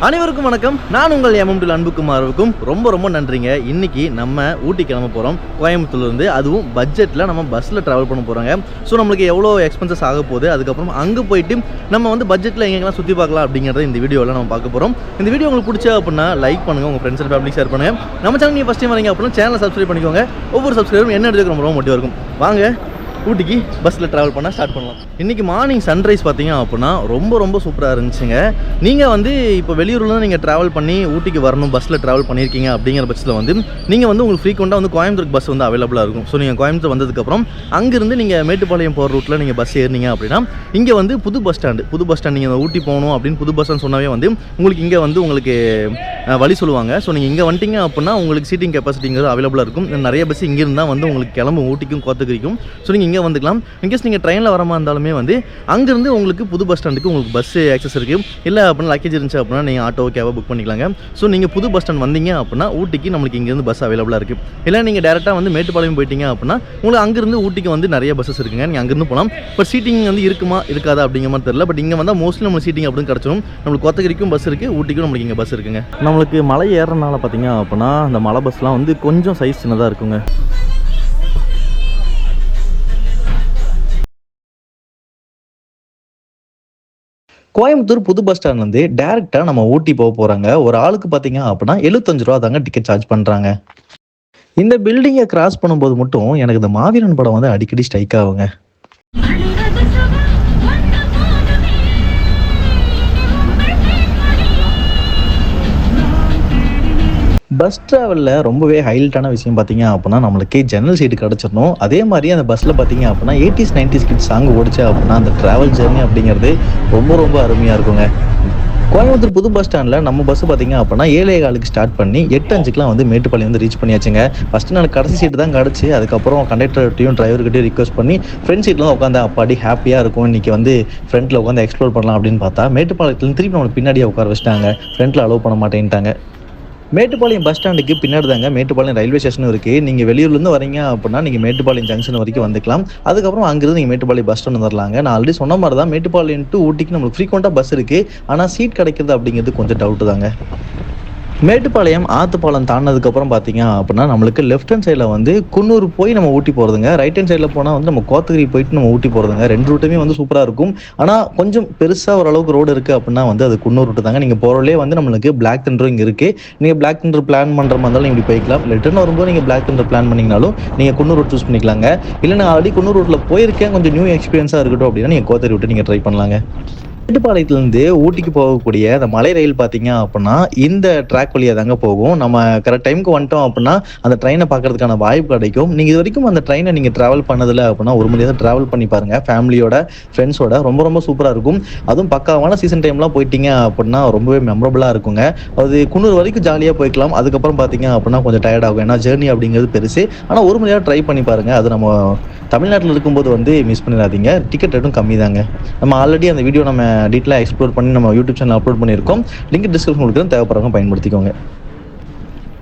அனைவருக்கும் வணக்கம். நான் உங்கள் எம்எம்டி அன்புக்குமாருக்கும் ரொம்ப நன்றிங்க. இன்னைக்கு நம்ம ஊட்டி கிளம்ப போகிறோம் கோயம்புத்தூர்லேருந்து. அதுவும் பட்ஜெட்டில் நம்ம பஸ்ஸில் ட்ராவல் பண்ண போகிறாங்க. ஸோ நம்மளுக்கு எவ்வளோ எக்ஸ்பென்சஸ் ஆக போகுது, அதுக்கப்புறம் அங்கே போயிட்டு நம்ம வந்து பட்ஜெட்டில் எங்கெங்கெல்லாம் சுற்றி பார்க்கலாம் அப்படிங்கிறத இந்த வீடியோவில் நம்ம பார்க்க போகிறோம். இந்த வீடியோ உங்களுக்கு பிடிச்சா அப்படின்னா லைக் பண்ணுங்கள், உங்கள் ஃப்ரெண்ட்ஸ் அண்ட் ஃபேமிலி ஷேர் பண்ணுங்கள். நம்ம சேனல் நீங்கள் ஃபஸ்ட் டைம் வரீங்க அப்படின்னா சேனலை சப்ஸ்கிரைப் பண்ணிக்கோங்க. ஒவ்வொரு சப்ஸ்கிரைபரும் என்ன எடுத்துக்க ரொம்ப மோட்டிவாக இருக்கும். வாங்க ஊட்டிக்கு பஸ்ஸில் ட்ராவல் பண்ண ஸ்டார்ட் பண்ணலாம். இன்றைக்கி மார்னிங் சன்ரைஸ் பார்த்தீங்க அப்படின்னா ரொம்ப சூப்பராக இருந்துச்சுங்க. நீங்கள் வந்து இப்போ வெளியூரில் நீங்கள் ட்ராவல் பண்ணி ஊட்டிக்கு வரணும், பஸ்ஸில் ட்ராவல் பண்ணியிருக்கீங்க அப்படிங்கிற பட்சத்தில் வந்து நீங்கள் வந்து உங்களுக்கு ஃப்ரீக்வெண்ட்டாக வந்து கோயம்புத்தூர் பஸ் வந்து அவைலபிளாக இருக்கும். ஸோ நீங்கள் கோயம்புத்தூர் வந்ததுக்கப்புறம் அங்கேருந்து நீங்கள் மேட்டுப்பாளையம் போகிற ரூட்டில் நீங்கள் பஸ் ஏறினீங்க அப்படின்னா இங்கே வந்து புது பஸ் ஸ்டாண்ட் நீங்கள் ஊட்டி போகணும் அப்படின்னு புது பஸ் ஸ்டாண்ட் சொன்னாவே வந்து உங்களுக்கு இங்கே வந்து உங்களுக்கு வழி சொல்லுவாங்க. ஸோ நீங்கள் இங்கே வந்துட்டீங்க அப்படின்னா உங்களுக்கு சீட்டிங் கெப்பாசிட்டிங்கிறது அவைலபிளாக இருக்கும். நிறைய பஸ் இங்கேருந்து தான் வந்து உங்களுக்கு கிளம்பும் ஊட்டிக்கும் கோத்தகிரிக்கும். ஸோ நீங்கள் இங்கே வந்துக்கலாம். இன்கேஸ் நீங்கள் ட்ரெயினில் வரமா இருந்தாலுமே வந்து அங்கேருந்து உங்களுக்கு புது பஸ் ஸ்டாண்டுக்கு உங்களுக்கு பஸ் ஆக்சஸ் இருக்குது. இல்லை அப்படின்னா லக்கேஜ் இருந்துச்சு அப்படின்னா நீங்கள் ஆட்டோ கேபாக புக் பண்ணிக்கலாங்க. ஸோ நீங்கள் புது பஸ் ஸ்டாண்ட் வந்தீங்க அப்படின்னா ஊட்டிக்கு நம்மளுக்கு இங்கேருந்து பஸ் அவைலபிளாக இருக்குது. இல்லை நீங்கள் டேரெக்டாக வந்து மேட்டுப்பாளையம் போயிட்டீங்க அப்படின்னா உங்களுக்கு அங்கேருந்து ஊட்டிக்கு வந்து நிறைய பஸ்ஸஸ் இருக்குங்க. நீங்கள் அங்கேருந்து போகலாம். பட் சீட்டிங் வந்து இருக்குமா இருக்காதா அப்படிங்கிற மாதிரி தெரியல. பட் இங்கே வந்தால் மோஸ்ட்லி நம்மளுக்கு சீட்டிங் அப்படின்னு கிடச்சிடும். நம்மளுக்கு கோத்தகிரிக்கும் பஸ் இருக்குது, ஊட்டிக்கும் நம்மளுக்கு இங்கே பஸ் இருக்குங்க. நம்மளுக்கு மலை ஏறனால பார்த்தீங்க அப்படின்னா அந்த மலை பஸ்லாம் வந்து கொஞ்சம் சைஸ் சின்னதாக இருக்குங்க. கோயம்புத்தூர் புது பஸ் ஸ்டாண்ட்லேருந்து டேரெக்டாக நம்ம ஊட்டி போக போகிறாங்க. ஒரு ஆளுக்கு பார்த்தீங்க அப்படின்னா 75 ரூபா தாங்க டிக்கெட் சார்ஜ் பண்ணுறாங்க. இந்த பில்டிங்கை கிராஸ் பண்ணும்போது மட்டும் எனக்கு இந்த மாவீரன் படம் வந்து அடிக்கடி ஸ்ட்ரைக் ஆகுங்க. பஸ் ட்ராவலில் ரொம்பவே ஹைலைட்டான விஷயம் பார்த்தீங்க அப்படின்னா நம்மளுக்கு ஜன்னல் சீட்டு கிடச்சிடணும். அதே மாதிரி அந்த பஸ்ஸில் பார்த்தீங்க அப்படின்னா 80s 90s கிட்ஸ் சாங் ஓடிச்சு அப்படின்னா அந்த ட்ராவல் ஜேர்னி அப்படிங்கிறது ரொம்ப அருமையாக இருக்குங்க. கோயம்புத்தூர் புது பஸ் ஸ்டாண்டில் நம்ம பஸ் பார்த்தீங்க அப்படின்னா 7:15 ஸ்டார்ட் பண்ணி 8:05 வந்து மேட்டுப்பாளையம் வந்து ரீச் பண்ணியாச்சுங்க. ஃபஸ்ட்டு நான் கடைசி சீட்டு தான் கிடச்சி. அதுக்கப்புறம் கண்டக்டர்கிட்டையும் டிரைவர்கிட்டையும் ரிக்வஸ்ட் பண்ணி ஃப்ரண்ட் சீட்டில் தான் உட்காந்து அப்பாடி ஹாப்பியாக இருக்கும், இன்றைக்கி வந்து ஃப்ரண்ட்டில் உட்காந்து எக்ஸ்ப்ளோர் பண்ணலாம் அப்படின்னு பார்த்தா மேட்டுப்பாளையத்துலேருந்து திருப்பி நம்மளுக்கு பின்னாடியே உட்கார வச்சுட்டாங்க. ஃப்ரண்ட்டில் அலோவ் பண்ண மாட்டேன்ட்டாங்க. மேட்டுப்பாளையம் பஸ் ஸ்டாண்டுக்கு பின்னாடி தாங்க மேட்டுப்பாளையம் ரயில்வே ஸ்டேஷனும் இருக்குது. நீங்கள் வெளியூர்லேருந்து வரீங்க அப்படின்னா நீங்கள் மேட்டுப்பாளையம் ஜங்ஷன் வரைக்கும் வந்துக்கலாம். அதுக்கப்புறம் அங்கேருந்து நீங்கள் மேட்டுப்பாளையம் பஸ் ஸ்டாண்ட் வந்துடலாங்க. நான் ஆல்ரெடி சொன்ன மாதிரி தான் மேட்டுப்பாளையம் டு ஊட்டிக்கு நம்மளுக்கு ஃப்ரீக்வெண்ட்டாக பஸ் இருக்குது. ஆனால் சீட் கிடைக்கிறது அப்படிங்கிறது கொஞ்சம் டவுட்டு தாங்க. மேட்டுப்பாளையம் ஆத்துப்பாளையம் தாண்டினதுக்கப்புறம் பார்த்தீங்க அப்படின்னா நம்மளுக்கு லெஃப்ட் ஹேண்ட் சைடில் வந்து குன்னூர் போய் நம்ம ஊட்டி போகிறதுங்க. ரைட் ஹேண்ட் சைடில் போனால் வந்து நம்ம கோத்தகிரி போயிட்டு நம்ம ஊட்டி போகிறதுங்க. ரெண்டு ரூட்டுமே வந்து சூப்பராக இருக்கும். ஆனால் கொஞ்சம் பெருசாக ஓரளவுக்கு ரோடு இருக்குது அப்படின்னா வந்து அது குன்னூர் ரூட்டு தாங்க. நீங்கள் போகிறவங்களே வந்து நம்மளுக்கு பிளாக் தண்டர் இங்கே இருக்குது. நீங்கள் பிளாக் தண்டர் பிளான் பண்ணுற மாதிரி இருந்தாலும் இப்படி போய்க்கலாம். ரிட்டர்ன் வரும்போது நீங்கள் பிளாக் தண்டர் பிளான் பண்ணிங்கனாலும் நீங்கள் குன்னூர் ரூட் சூஸ் பண்ணிக்கலாங்க. இல்லை நான் ஆல்ரெடி குன்னூர் ரூட்டில் போயிருக்கேன், கொஞ்சம் நியூ எக்ஸ்பீரியன்ஸாக இருக்கட்டும் அப்படின்னா நீங்கள் கோத்தகிரி ரூட்டை நீங்கள் ட்ரை பண்ணலாங்க. மேட்டுப்பாளையத்துலேருந்து ஊட்டிக்கு போகக்கூடிய அந்த மலை ரயில் பார்த்தீங்க அப்படின்னா இந்த ட்ராக் வழியாக தாங்க போகும். நம்ம கரெக்ட் டைமுக்கு வந்துட்டோம் அப்படின்னா அந்த ட்ரெயினை பார்க்கறதுக்கான வாய்ப்பு கிடைக்கும். நீங்கள் இது வரைக்கும் அந்த ட்ரெயினை நீங்கள் ட்ராவல் பண்ணதில்லை அப்படின்னா ஒரு முறையாக ட்ராவல் பண்ணி பாருங்கள். ஃபேமிலியோட ஃப்ரெண்ட்ஸோட ரொம்ப சூப்பராக இருக்கும். அதுவும் பக்காவான சீசன் டைம்லாம் போயிட்டீங்க அப்படின்னா ரொம்பவே மெமரபுளாக இருக்குங்க. அது குன்னூர் வரைக்கும் ஜாலியாக போய்க்கலாம். அதுக்கப்புறம் பார்த்தீங்க அப்படின்னா கொஞ்சம் டயர்ட் ஆகும், ஏன்னா ஜேர்னி அப்படிங்கிறது பெருசு. ஆனால் ஒரு முறையாக ட்ரை பண்ணி பாருங்கள். அது நம்ம தமிழ்நாட்டில் இருக்கும்போது வந்து மிஸ் பண்ணிடாதீங்க. டிக்கெட் ரேட்டும் கம்மி தாங்க. நம்ம ஆல்ரெடி அந்த வீடியோ நம்ம டீட்டெயிலாக எக்ஸ்ப்ளோர் பண்ணி நம்ம யூடியூப் சேனல் அப்லோட் பண்ணியிருக்கோம். லிங்க் டிஸ்கிரிப்ஷன் கொடுக்குறோம், தேவைப்படுறவங்க பயன்படுத்திக்கோங்க.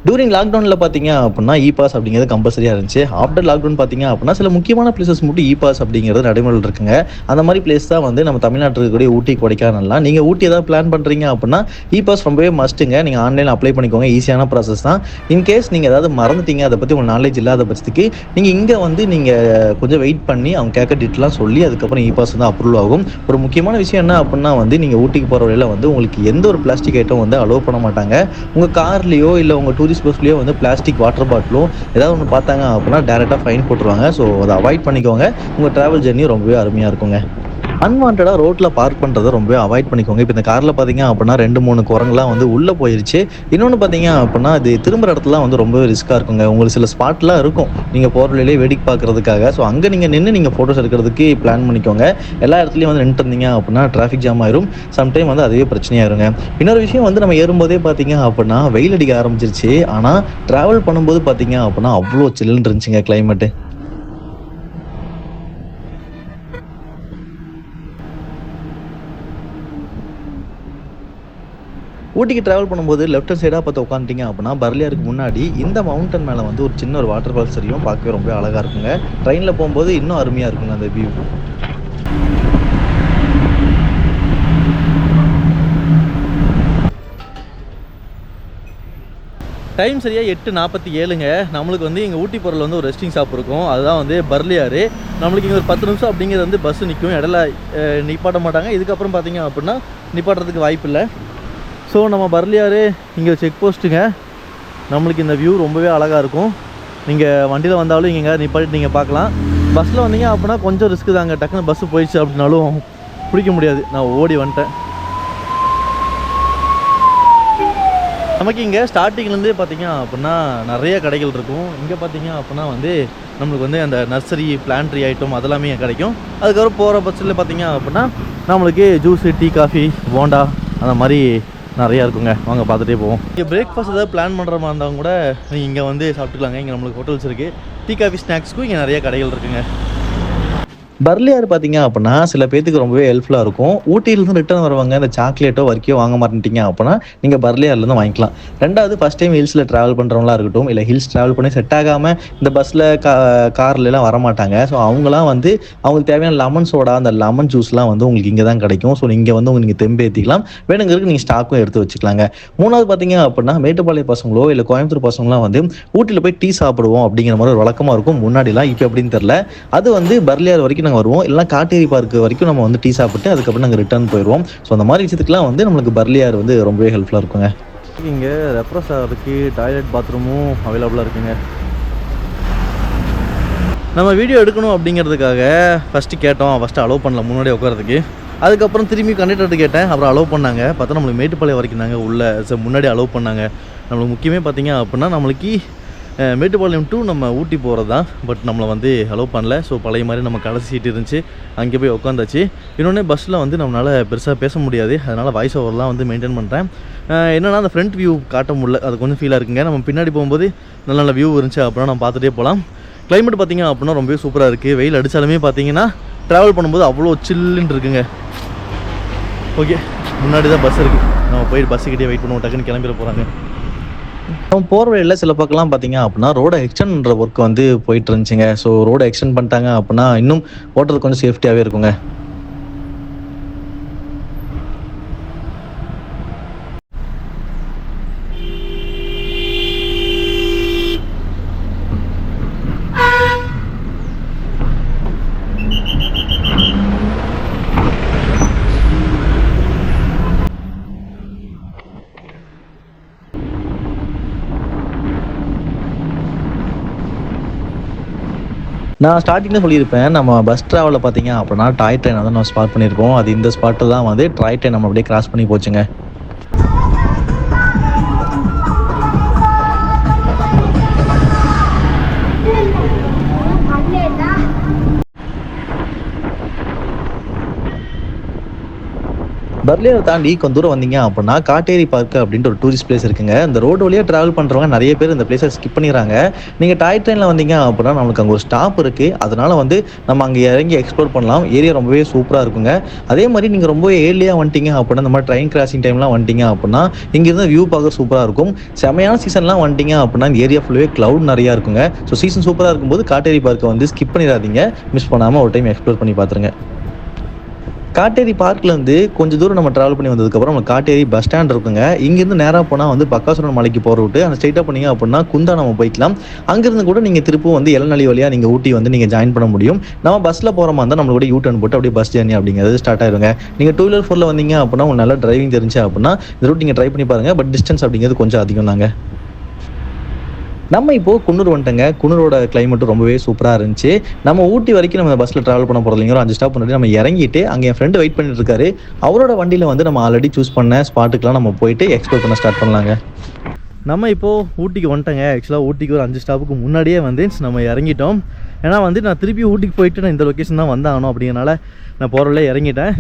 டூரிங் லாக்டவுனில் பார்த்தீங்க அப்படின்னா இ பாஸ் அப்படிங்கிறது கம்பல்சரியாக இருந்துச்சு. ஆஃப்டர் லாக்டவுன் பார்த்தீங்க அப்படின்னா சில முக்கியமான பிளேசஸ் மட்டும் இ பாஸ் அப்படிங்கிறது நடைமுறையில் இருக்குங்க. அந்த மாதிரி பிளேஸ் தான் வந்து நம்ம தமிழ்நாட்டில் இருக்கக்கூடிய ஊட்டி கொடைக்கானல்லாம். நீங்கள் ஊட்டி ஏதாவது பிளான் பண்ணுறீங்க அப்படின்னா இ பாஸ் ரொம்பவே மஸ்ட்டுங்க. நீங்கள் ஆன்லைனில் அப்ளை பண்ணிக்கோங்க, ஈஸியான ப்ராசஸ் தான். இன்கேஸ் நீங்கள் ஏதாவது மறந்துட்டீங்க, அதை பற்றி உங்களுக்கு நாலேஜ் இல்லாத பட்சத்துக்கு நீங்கள் இங்கே வந்து நீங்கள் கொஞ்சம் வெயிட் பண்ணி அவங்க கேட்க டீட்டெயிலாம் சொல்லி அதுக்கப்புறம் இ பாஸ் வந்து அப்ரூவல் ஆகும். ஒரு முக்கியமான விஷயம் என்ன அப்படின்னா வந்து நீங்கள் ஊட்டிக்கு போகிற வழியில் வந்து உங்களுக்கு எந்த ஒரு பிளாஸ்டிக் ஐட்டம் வந்து அலோவ் பண்ண மாட்டாங்க. உங்கள் கார்லேயோ இல்லை உங்கள் டூரிஸ்ட் பஸ்லேயோ வந்து பிளாஸ்டிக் வாட்டர் பாட்டிலோ ஏதாவது ஒன்று பார்த்தாங்க அப்படின்னா டேரெக்டாக ஃபைன் போட்டுருவாங்க. ஸோ அதை அவாய்ட் பண்ணிக்கோங்க. உங்கள் ட்ராவல் ஜர்னி ரொம்பவே அருமையாக இருக்குங்க. அன்வான்டாக ரோட்டில் பார்க் பண்ணுறதை ரொம்பவே அவாய்ட் பண்ணிக்கோங்க. இப்போ இந்த காரில் பார்த்தீங்க அப்படின்னா 2-3 குரங்குலாம் வந்து உள்ளே போயிடுச்சு. இன்னொன்று பார்த்தீங்க அப்படின்னா இது திரும்புகிற இடத்துலாம் வந்து ரொம்பவே ரிஸ்க்காக இருக்குங்க. உங்களுக்கு சில ஸ்பாட்லாம் இருக்கும் நீங்கள் போகிற வழியிலே வேடிக்கை பார்க்குறதுக்காக. ஸோ அங்கே நீங்கள் நின்று நீங்கள் ஃபோட்டோஸ் எடுக்கிறதுக்கு பிளான் பண்ணிக்கோங்க. எல்லா இடத்துலையும் வந்து நின்று இருந்தீங்க அப்படின்னா டிராஃபிக் ஜாம் ஆயிரும். சம்டைம் வந்து அதுவே பிரச்சனையாயிருங்க. இன்னொரு விஷயம் வந்து நம்ம ஏறும்போதே பார்த்தீங்க அப்படின்னா வெயில் அடிக்க ஆரம்பிச்சிருச்சு. ஆனால் ட்ராவல் பண்ணும்போது பார்த்தீங்க அப்படின்னா அவ்வளோ சில்லுன்னு இருந்துச்சுங்க கிளைமேட்டு. ஊட்டிக்கு ட்ராவல் பண்ணும்போது லெஃப்ட் சைடாக பார்த்து உட்காந்துட்டிங்க அப்படின்னா பர்லியாருக்கு முன்னாடி இந்த மவுண்டன் மேலே வந்து ஒரு சின்ன ஒரு வாட்டர் ஃபால்ஸ் தெரியும். பார்க்கவே ரொம்ப அழகாக இருக்குங்க. ட்ரெயினில் போகும்போது இன்னும் அருமையாக இருக்குங்க அந்த வியூ. டைம் சரியாக 8:47ங்க. நம்மளுக்கு வந்து எங்கள் ஊட்டி போகிறதுல வந்து ஒரு ரெஸ்டிங் ஷாப் இருக்கும், அதுதான் வந்து பர்லியாறு. நம்மளுக்கு இங்கே ஒரு 10 நிமிஷம் அப்படிங்கிறது வந்து பஸ்ஸு நிற்கும், இடையில நிப்பாட்ட மாட்டாங்க. இதுக்கப்புறம் பார்த்தீங்க அப்படின்னா நிப்பாட்டுறதுக்கு வாய்ப்பு இல்லை. ஸோ நம்ம பர்லியாறு இங்கே செக் போஸ்ட்டுங்க. நம்மளுக்கு இந்த வியூ ரொம்பவே அழகாக இருக்கும். நீங்கள் வண்டியில் வந்தாலும் இங்கே எங்கேயாவது நிப்பாட்டி நீங்கள் பார்க்கலாம். பஸ்ஸில் வந்தீங்க அப்படின்னா கொஞ்சம் ரிஸ்க்கு தாங்க, டக்குன்னு பஸ்ஸு போயிடுச்சு அப்படின்னாலும் பிடிக்க முடியாது. நான் ஓடி வந்துட்டேன். நமக்கு இங்கே ஸ்டார்டிங்லேருந்தே பார்த்தீங்க அப்படின்னா நிறைய கடைகள் இருக்கும். இங்கே பார்த்தீங்க அப்படின்னா வந்து நம்மளுக்கு வந்து அந்த நர்சரி பிளான்ட்ரி ஐட்டம் அதெல்லாமே கிடைக்கும். அதுக்கப்புறம் போகிற பஸ்ஸில் பார்த்தீங்க அப்படின்னா நம்மளுக்கு ஜூஸு, டீ, காஃபி, போண்டா அந்த மாதிரி நிறையா இருக்குங்க. வாங்க பார்த்துட்டே போவோம். இங்கே பிரேக்ஃபாஸ்ட் ஏதாவது பிளான் பண்ணுற மாதிரி இருந்தாலும் கூட நீங்கள் இங்கே வந்து சாப்பிட்டுக்கலாங்க. இங்கே நம்மளுக்கு ஹோட்டல்ஸ் இருக்குது. டீ, காஃபி, ஸ்நாக்ஸ்க்கும் இங்கே நிறைய கடைகள் இருக்குங்க. பர்லியாறு பார்த்தீங்க அப்படின்னா சில பேத்துக்கு ரொம்பவே ஹெல்ப்ஃபுல்லாக இருக்கும். ஊட்டியிலேருந்து ரிட்டர்ன் வருவாங்க, இந்த சாக்லேட்டோ வர்க்கியோ வாங்க மாட்டேன்ட்டீங்க அப்படின்னா நீங்கள் பர்லியாறுலேருந்து வாங்கிக்கலாம். ரெண்டாவது ஃபஸ்ட் டைம் ஹில்ஸில் ட்ராவல் பண்ணுறவங்களா இருக்கட்டும், இல்லை ஹில்ஸ் ட்ராவல் பண்ணி செட் ஆகாமல் இந்த பஸ்ஸில் கார்லாம் வரமாட்டாங்க. ஸோ அவங்களாம் வந்து அவங்களுக்கு தேவையான லெமன் சோடா, அந்த லெமன் ஜூஸ்லாம் வந்து உங்களுக்கு இங்கே தான் கிடைக்கும். ஸோ இங்கே வந்து உங்களுக்கு தெம்பேற்றிக்கலாம், வேணுங்கிறதுக்கு நீங்கள் ஸ்டாக்கும் எடுத்து வச்சுக்கலாங்க. மூணாவது பார்த்தீங்க அப்படின்னா மேட்டுப்பாளைய பசங்களோ இல்லை கோயம்புத்தூர் பசங்களாம் வந்து ஊட்டியில் போய் டீ சாப்பிடுவோம் அப்படிங்கிற மாதிரி ஒரு வழக்கமாக இருக்கும் முன்னாடிலாம். இப்போ எப்படின்னு தெரில. அது வந்து பர்லியாறு வரைக்கும் நாங்கள் வருவோம், இல்லைனா காட்டேரி பார்க்கு வரைக்கும் நம்ம வந்து டீ சாப்பிட்டு அதுக்கப்புறம் நாங்கள் ரிட்டர்ன் போயிடுவோம். ஸோ அந்த மாதிரி விஷயத்துக்குலாம் வந்து நம்மளுக்கு பர்லியாறு வந்து ரொம்பவே ஹெல்ப்ஃபுல்லாக இருக்குங்க. இங்கே ரெஃப்ரெஷ் ஆகிறதுக்கு டாய்லெட் பாத்ரூமும் அவைலபிளாக இருக்குங்க. நம்ம வீடியோ எடுக்கணும் அப்படிங்கிறதுக்காக ஃபஸ்ட்டு கேட்டோம், ஃபஸ்ட்டு அலோவ் பண்ணல முன்னாடி உட்காரதுக்கு. அதுக்கப்புறம் திரும்பி கண்டக்டர்கிட்ட கேட்டேன், அப்புறம் அலோவ் பண்ணாங்க. பார்த்தா நம்மளுக்கு மேட்டுப்பாளையம் வரைக்கும் தாங்க உள்ளே முன்னாடி அலோவ் பண்ணாங்க. நம்மளுக்கு முக்கியமே பார்த்தீங்க அப்படின்னா நம்மளுக்கு மேட்டுப்பாளையம் டு நம்ம ஊட்டி போகிறது தான். பட் நம்மளை வந்து அலோவ் பண்ணல. ஸோ பழைய மாதிரி நம்ம கடைசி சீட்டு இருந்துச்சு, அங்கே போய் உட்காந்தாச்சு. இன்னொன்று பஸ்ஸில் வந்து நம்மளால் பெருசாக பேச முடியாது, அதனால் வாய்ஸ் ஓவர்லாம் வந்து மெயின்டைன் பண்ணுறேன். என்னென்னா அந்த ஃப்ரண்ட் வியூ காட்ட முடியல, அது கொஞ்சம் ஃபீலாக இருக்குங்க. நம்ம பின்னாடி போகும்போது நல்ல நல்ல வியூ இருந்துச்சு அப்படின்னா நம்ம பார்த்துட்டே போகலாம். கிளைமேட் பார்த்திங்க அப்படின்னா ரொம்பவே சூப்பராக இருக்குது. வெயில் அடித்தாலுமே பார்த்தீங்கன்னா ட்ராவல் பண்ணும்போது அவ்வளோ சில்லுன்னு இருக்குங்க. ஓகே, முன்னாடி தான் பஸ் இருக்குது, நம்ம போயிட்டு பஸ்ஸுக்கிட்டே வெயிட் பண்ணுவோம். டக்குன்னு கிளம்பிட போகிறாங்க. நம்ம போகிற வழியில் சில பக்கம்லாம் பார்த்தீங்க அப்படின்னா ரோடை எக்ஸ்டெண்ட் பண்ணுற ஒர்க் வந்து போயிட்டு இருந்துச்சுங்க. ஸோ ரோடை எக்ஸ்டெண்ட் பண்ணிட்டாங்க அப்படின்னா இன்னும் ஓட்டுறது கொஞ்சம் சேஃப்டியாகவே இருக்குங்க. நான் ஸ்டார்டிங்கில் சொல்லியிருப்பேன், நம்ம பஸ் ட்ராவலில் பார்த்தீங்க அப்படின்னா டாய் ட்ரெயினை தான் நம்ம ஸ்பாட் பண்ணியிருக்கோம். அது இந்த ஸ்பாட்டில் தான் வந்து டாய் ட்ரெயின் நம்ம அப்படியே கிராஸ் பண்ணி போச்சுங்க. பர்லியாரை தாண்டி கொஞ்சம் தூரம் வந்தீங்க அப்படின்னா காட்டேரி பார்க் அப்படின்ற ஒரு டூரிஸ்ட் பிளேஸ் இருக்குங்க. இந்த ரோடு வழியாக ட்ராவல் பண்ணுறவங்க நிறைய பேர் இந்த பிளேஸை ஸ்கிப் பண்ணிடுறாங்க. நீங்கள் டாய் ட்ரெயினில் வந்தீங்க அப்படின்னா நம்மளுக்கு அங்கே ஒரு ஸ்டாப் இருக்குது, அதனால் வந்து நம்ம அங்கே இறங்கி எக்ஸ்ப்ளோர் பண்ணலாம். ஏரியா ரொம்பவே சூப்பராக இருக்குங்க. அதே மாதிரி நீங்கள் ரொம்ப ஏர்லியாக வந்துட்டீங்க அப்படின்னா, இந்த மாதிரி ட்ரெயின் கிராசிங் டைம்லாம் வந்துட்டீங்க அப்படின்னா இங்கேருந்து வியூ பார்க்க சூப்பராக இருக்கும். செமையான சீசன்லாம் வந்துட்டீங்க அப்படின்னா இந்த ஏரியா ஃபுல்லாகவே க்ளவுட் நிறையா இருக்குங்க. ஸோ சீசன் சூப்பராக இருக்கும்போது காட்டேரி பார்க்கை வந்து ஸ்கிப் பண்ணிடாதீங்க, மிஸ் பண்ணாமல் ஒரு டைம் எக்ஸ்ப்ளோர் பண்ணி பார்த்துருங்க. காட்டேரி பார்க்லேருந்து கொஞ்சம் தூரம் நம்ம ட்ராவல் பண்ணி வந்ததுக்கப்புறம் நம்ம காட்டேரி பஸ் ஸ்டாண்ட் இருக்குங்க. இங்கேருந்து நேராக போனால் வந்து பக்காசுரன் மலைக்கு போகிற விட்டு அந்த ஸ்ட்ரைட்டாக போனீங்க அப்படின்னா குந்தா நம்ம போய்க்கலாம். அங்கேருந்து கூட நீங்கள் திருப்பும் வந்து இளநலி வழியாக நீங்கள் ஊட்டி வந்து நீங்கள் ஜாயின் பண்ண முடியும். நம்ம பஸ்ஸில் போகிற மாதிரி இருந்தால் நம்மளோட யூ டர்ன் போட்டு அப்படியே பஸ் ஜேர்னி அப்படிங்கிறது ஸ்டார்ட் ஆயிருங்க. நீங்கள் 2 வீலர் 4ல் வந்தீங்க அப்படின்னா உங்களுக்கு நல்லா டிரைவிங் தெரிஞ்சு அப்படின்னா இந்த ரூட் நீங்கள் ட்ரை பண்ணி பாருங்கள். பட் டிஸ்டன்ஸ் அப்படிங்கிறது கொஞ்சம் அதிகம் தாங்க. நம்ம இப்போது குன்னூர் வந்துட்டோங்க. குன்னூரோட கிளைமேட்டும் ரொம்பவே சூப்பராக இருந்துச்சு. நம்ம ஊட்டி வரைக்கும் நம்ம பஸ்ஸில் ட்ராவல் பண்ண போகிறதுலைங்க 5 ஸ்டாப் முன்னாடி நம்ம இறங்கிட்டு அங்கே என் ஃப்ரெண்டு வெயிட் பண்ணிட்டு இருக்காரு. அவரோட வண்டியில் வந்து நம்ம ஆல்ரெடி சூஸ் பண்ண ஸ்பாட்டுக்கெலாம் நம்ம போயிட்டு எக்ஸ்ப்ளோர் பண்ண ஸ்டார்ட் பண்ணலாங்க. நம்ம இப்போது ஊட்டிக்கு வந்துட்டோங்க. ஆக்சுவலாக ஊட்டிக்கு ஒரு 5 ஸ்டாப்புக்கு முன்னாடியே வந்து நம்ம இறங்கிட்டோம். ஏன்னா வந்து நான் திருப்பி ஊட்டிக்கு போயிட்டு நான் இந்த லொக்கேஷன் தான் வந்தாகணும் அப்படிங்கிறனால நான் போகிறவங்களே இறங்கிட்டேன்.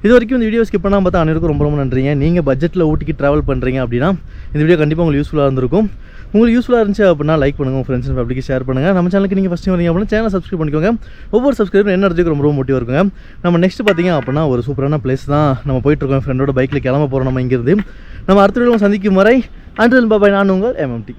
இது வரைக்கும் இந்த வீடியோ ஸ்கிப் பண்ணாமல் பார்த்தா அனைவருக்கும் ரொம்ப ரொம்ப நன்றிங்க. நீங்கள் பட்ஜெட்டில் ஊட்டிக்கு ட்ராவல் பண்ணுறீங்க அப்படின்னா இந்த வீடியோ கண்டிப்பாக உங்களுக்கு யூஸ்ஃபுல்லாக இருந்திருக்கும். உங்களுக்கு யூஸ்ஃபுல்லாக இருந்துச்சு அப்படின்னா லைக் பண்ணுங்கள், உங்கள் ஃப்ரெண்ட்ஸ் அண்ட் ஃபேமிலிக்கு ஷேர் பண்ணுங்கள். நம்ம சேனலுக்கு நீங்கள் ஃபஸ்ட்டு வரீங்க அப்படின்னா சேனல் சப்ஸ்கிரைப் பண்ணிக்கோங்க. ஒவ்வொரு சப்ஸ்கிரைபரும் என்ன இடத்துக்கு ரொம்ப மோட்டிவாக இருக்குங்க. நம்ம நெக்ஸ்ட் பார்த்தீங்க அப்படின்னா ஒரு சூப்பரான பிளேஸ் தான் நம்ம போயிட்டுருக்கோம். ஃப்ரெண்டோட பைக்கில் கிளம்ப போகிறோம். நம்ம இங்கேருந்து நம்ம அடுத்த வீடியோ சந்திக்கும் வரை அன்டில் பாய். நான் உங்கள் MMT.